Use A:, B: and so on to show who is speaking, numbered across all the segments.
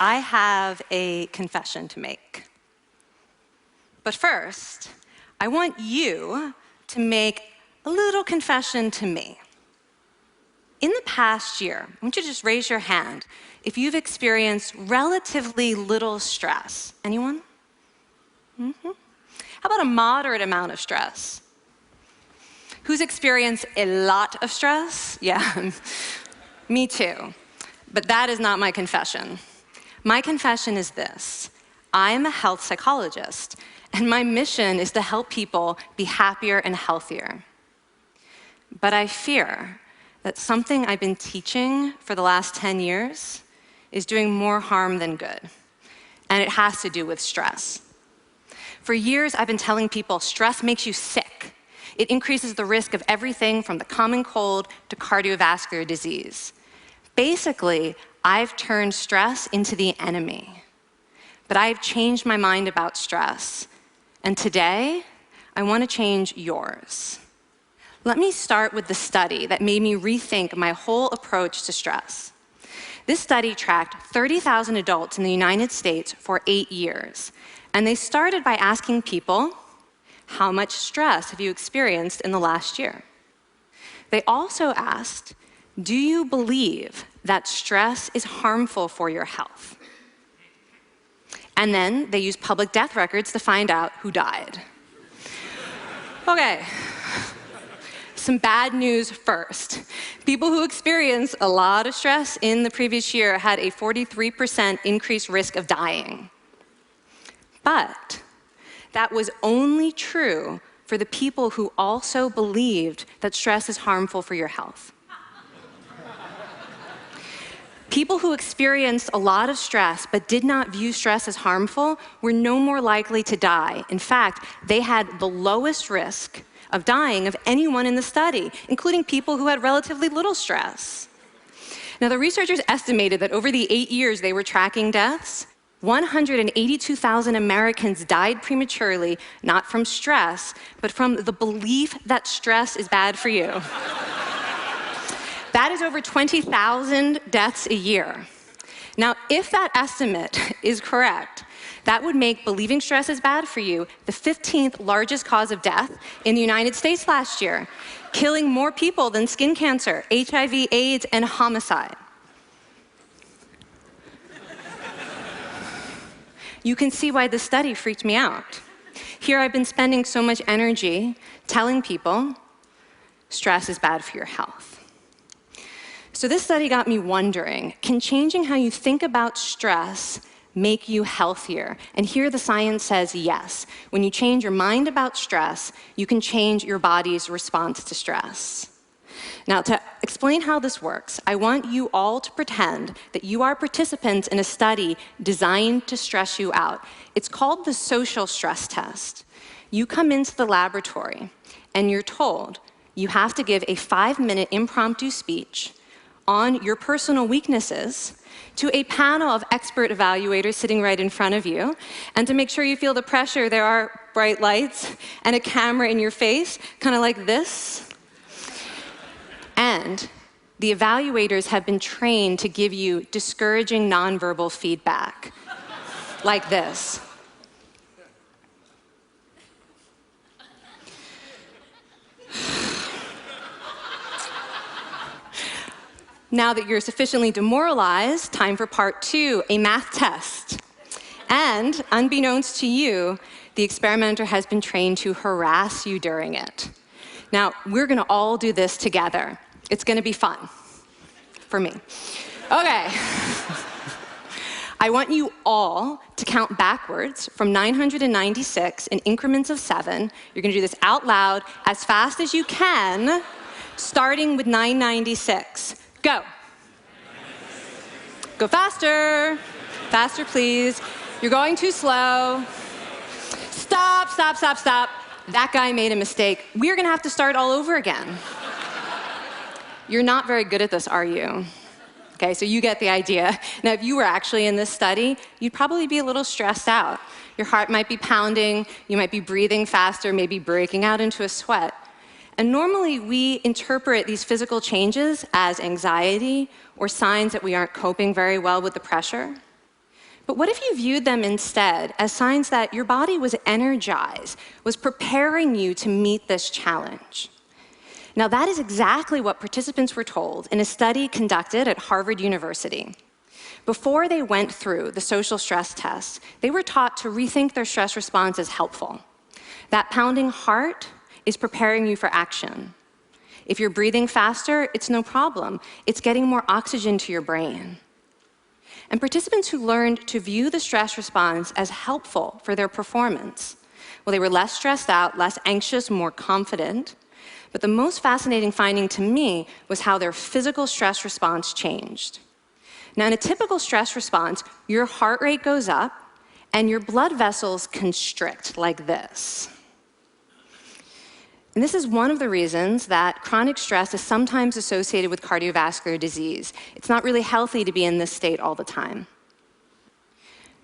A: I have a confession to make. But first, I want you to make a little confession to me. In the past year, I want you to just raise your hand if you've experienced relatively little stress. Anyone? How about a moderate amount of stress? Who's experienced a lot of stress? Yeah, me too. But that is not my confession. My confession is this: I am a health psychologist, and my mission is to help people be happier and healthier. But I fear that something I've been teaching for the last 10 years is doing more harm than good, and it has to do with stress. For years, I've been telling people stress makes you sick. It increases the risk of everything from the common cold to cardiovascular disease. Basically, I've turned stress into the enemy. But I've changed my mind about stress. And today, I want to change yours. Let me start with the study that made me rethink my whole approach to stress. This study tracked 30,000 adults in the United States for 8 years. And they started by asking people, how much stress have you experienced in the last year? They also asked, do you believe that stress is harmful for your health? And then they used public death records to find out who died. Okay, some bad news first. People who experienced a lot of stress in the previous year had a 43% increased risk of dying. But that was only true for the people who also believed that stress is harmful for your health. People who experienced a lot of stress but did not view stress as harmful were no more likely to die. In fact, they had the lowest risk of dying of anyone in the study, including people who had relatively little stress. Now, the researchers estimated that over the 8 years they were tracking deaths, 182,000 Americans died prematurely, not from stress, but from the belief that stress is bad for you. That is over 20,000 deaths a year. Now, if that estimate is correct, that would make believing stress is bad for you the 15th largest cause of death in the United States last year, killing more people than skin cancer, HIV, AIDS, and homicide. You can see why this study freaked me out. Here I've been spending so much energy telling people stress is bad for your health. So this study got me wondering, can changing how you think about stress make you healthier? And here the science says yes. When you change your mind about stress, you can change your body's response to stress. Now, to explain how this works, I want you all to pretend that you are participants in a study designed to stress you out. It's called the social stress test. You come into the laboratory, and you're told you have to give a 5-minute impromptu speech on your personal weaknesses to a panel of expert evaluators sitting right in front of you. And to make sure you feel the pressure, there are bright lights and a camera in your face, kind of like this. And the evaluators have been trained to give you discouraging nonverbal feedback, like this. Now that you're sufficiently demoralized, time for part 2, a math test. And unbeknownst to you, the experimenter has been trained to harass you during it. Now, we're going to all do this together. It's going to be fun. For me. Okay. I want you all to count backwards from 996 in increments of 7. You're going to do this out loud as fast as you can, starting with 996. Go. Go faster. Faster, please. You're going too slow. Stop, stop, stop, stop. That guy made a mistake. We're going to have to start all over again. You're not very good at this, are you? Okay, so you get the idea. Now, if you were actually in this study, you'd probably be a little stressed out. Your heart might be pounding, you might be breathing faster, maybe breaking out into a sweat. And normally, we interpret these physical changes as anxiety or signs that we aren't coping very well with the pressure. But what if you viewed them instead as signs that your body was energized, was preparing you to meet this challenge? Now, that is exactly what participants were told in a study conducted at Harvard University. Before they went through the social stress test, they were taught to rethink their stress response as helpful. That pounding heart is preparing you for action. If you're breathing faster, it's no problem. It's getting more oxygen to your brain. And participants who learned to view the stress response as helpful for their performance, well, they were less stressed out, less anxious, more confident. But the most fascinating finding to me was how their physical stress response changed. Now, in a typical stress response, your heart rate goes up and your blood vessels constrict like this. And this is one of the reasons that chronic stress is sometimes associated with cardiovascular disease. It's not really healthy to be in this state all the time.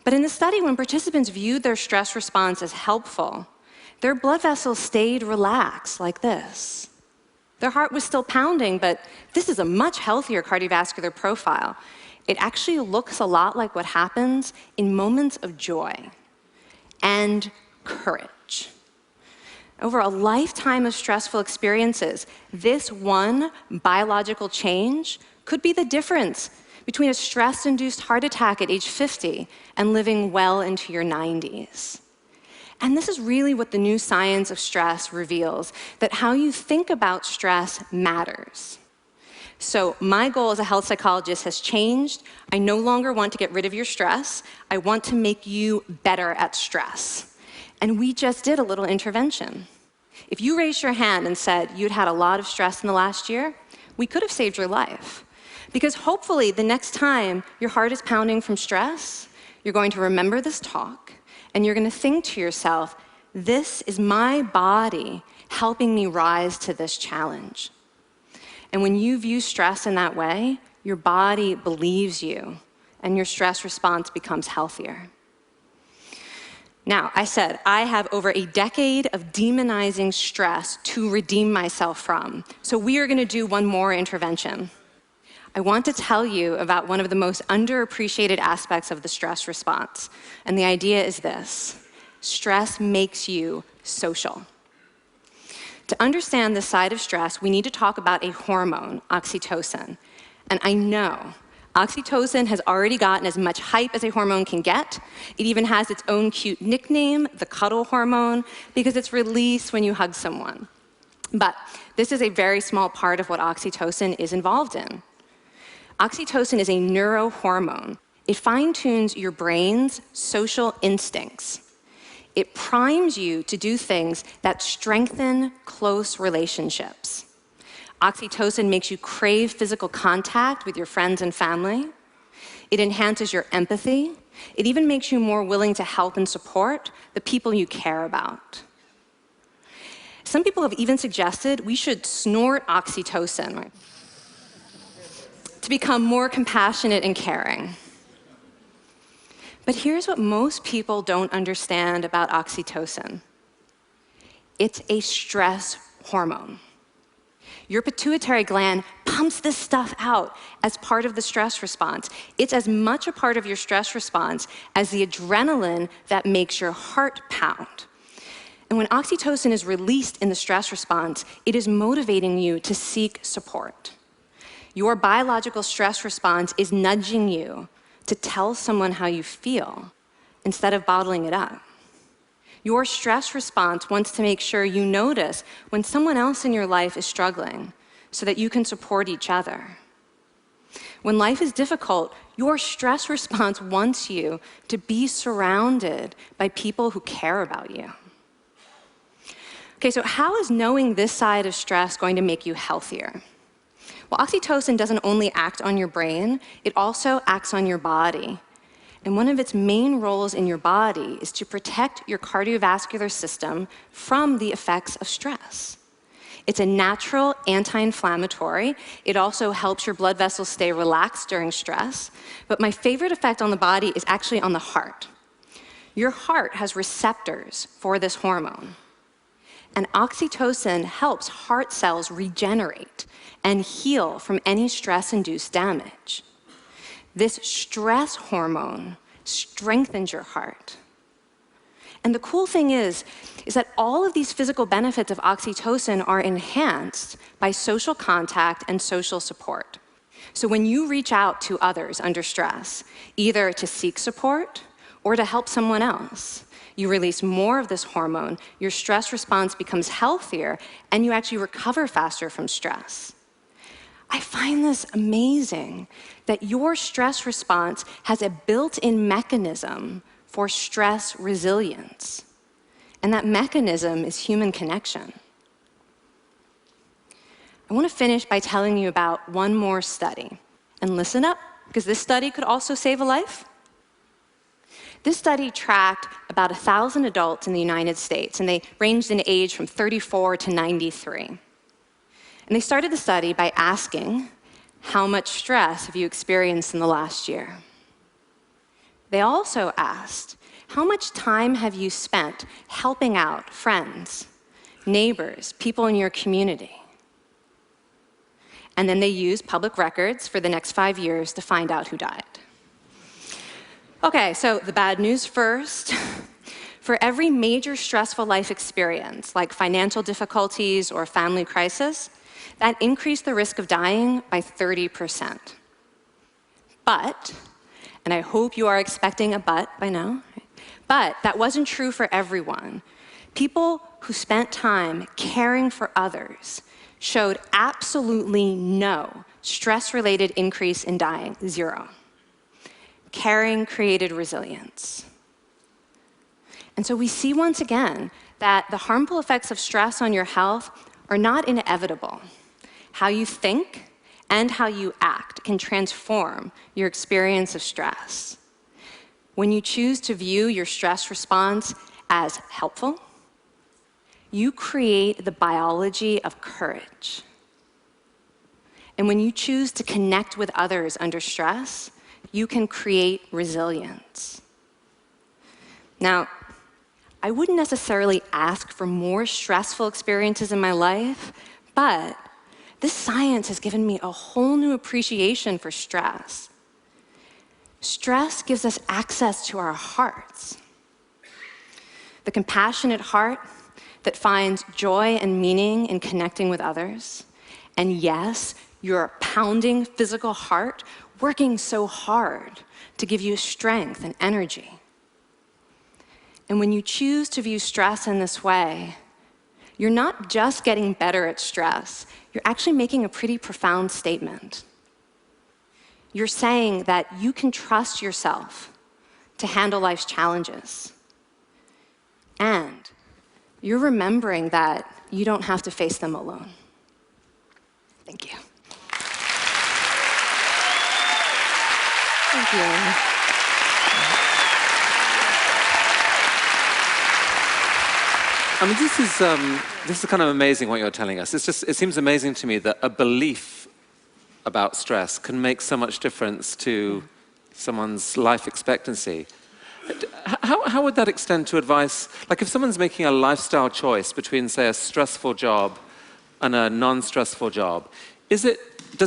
A: But in the study, when participants viewed their stress response as helpful, their blood vessels stayed relaxed like this. Their heart was still pounding, but this is a much healthier cardiovascular profile. It actually looks a lot like what happens in moments of joy and courage. Over a lifetime of stressful experiences, this one biological change could be the difference between a stress-induced heart attack at age 50 and living well into your 90s. And this is really what the new science of stress reveals, that how you think about stress matters. So my goal as a health psychologist has changed. I no longer want to get rid of your stress. I want to make you better at stress. And we just did a little intervention. If you raised your hand and said you'd had a lot of stress in the last year, we could have saved your life. Because hopefully the next time your heart is pounding from stress, you're going to remember this talk, and you're going to think to yourself, this is my body helping me rise to this challenge. And when you view stress in that way, your body believes you, and your stress response becomes healthier. Now, I said I have over a decade of demonizing stress to redeem myself from. So we are going to do one more intervention. I want to tell you about one of the most underappreciated aspects of the stress response. And the idea is this: stress makes you social. To understand this side of stress, we need to talk about a hormone, oxytocin. And I know oxytocin has already gotten as much hype as a hormone can get. It even has its own cute nickname, the cuddle hormone, because it's released when you hug someone. But this is a very small part of what oxytocin is involved in. Oxytocin is a neurohormone. It fine-tunes your brain's social instincts. It primes you to do things that strengthen close relationships. Oxytocin makes you crave physical contact with your friends and family. It enhances your empathy. It even makes you more willing to help and support the people you care about. Some people have even suggested we should snort oxytocin, right, to become more compassionate and caring. But here's what most people don't understand about oxytocin. It's a stress hormone. Your pituitary gland pumps this stuff out as part of the stress response. It's as much a part of your stress response as the adrenaline that makes your heart pound. And when oxytocin is released in the stress response, it is motivating you to seek support. Your biological stress response is nudging you to tell someone how you feel instead of bottling it up. Your stress response wants to make sure you notice when someone else in your life is struggling so that you can support each other. When life is difficult, your stress response wants you to be surrounded by people who care about you. Okay, so how is knowing this side of stress going to make you healthier? Well, oxytocin doesn't only act on your brain, it also acts on your body. And one of its main roles in your body is to protect your cardiovascular system from the effects of stress. It's a natural anti-inflammatory. It also helps your blood vessels stay relaxed during stress. But my favorite effect on the body is actually on the heart. Your heart has receptors for this hormone. And oxytocin helps heart cells regenerate and heal from any stress-induced damage. This stress hormone strengthens your heart. And the cool thing is that all of these physical benefits of oxytocin are enhanced by social contact and social support. So when you reach out to others under stress, either to seek support or to help someone else, you release more of this hormone, your stress response becomes healthier, and you actually recover faster from stress. I find this amazing that your stress response has a built-in mechanism for stress resilience. And that mechanism is human connection. I want to finish by telling you about one more study. And listen up, because this study could also save a life. This study tracked about 1,000 adults in the United States, and they ranged in age from 34 to 93. And they started the study by asking, how much stress have you experienced in the last year? They also asked, how much time have you spent helping out friends, neighbors, people in your community? And then they used public records for the next 5 years to find out who died. Okay, so the bad news first. For every major stressful life experience, like financial difficulties or family crisis, that increased the risk of dying by 30%. But, and I hope you are expecting a but by now, but that wasn't true for everyone. People who spent time caring for others showed absolutely no stress-related increase in dying, 0. Caring created resilience. And so we see once again that the harmful effects of stress on your health are not inevitable. How you think and how you act can transform your experience of stress. When you choose to view your stress response as helpful, you create the biology of courage. And when you choose to connect with others under stress, you can create resilience. Now, I wouldn't necessarily ask for more stressful experiences in my life, but this science has given me a whole new appreciation for stress. Stress gives us access to our hearts. The compassionate heart that finds joy and meaning in connecting with others. And yes, your pounding physical heart working so hard to give you strength and energy. And when you choose to view stress in this way, you're not just getting better at stress, you're actually making a pretty profound statement. You're saying that you can trust yourself to handle life's challenges. And you're remembering that you don't have to face them alone. Thank you. Thank you.
B: I mean, this is kind of amazing what you're telling us. It seems amazing to me that a belief about stress can make so much difference to someone's life expectancy. How would that extend to advice? Like if someone's making a lifestyle choice between, say, a stressful job and a non-stressful job, does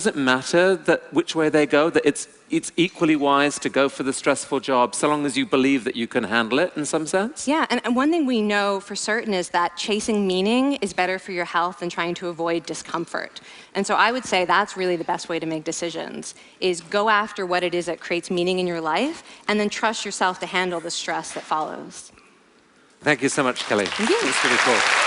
B: it matter that which way they go, that it's equally wise to go for the stressful job so long as you believe that you can handle it in some sense?
A: Yeah, and one thing we know for certain is that chasing meaning is better for your health than trying to avoid discomfort. And so I would say that's really the best way to make decisions, is go after what it is that creates meaning in your life, and then trust yourself to handle the stress that follows.
B: Thank you so much, Kelly.
A: Thank you.
B: It's really cool.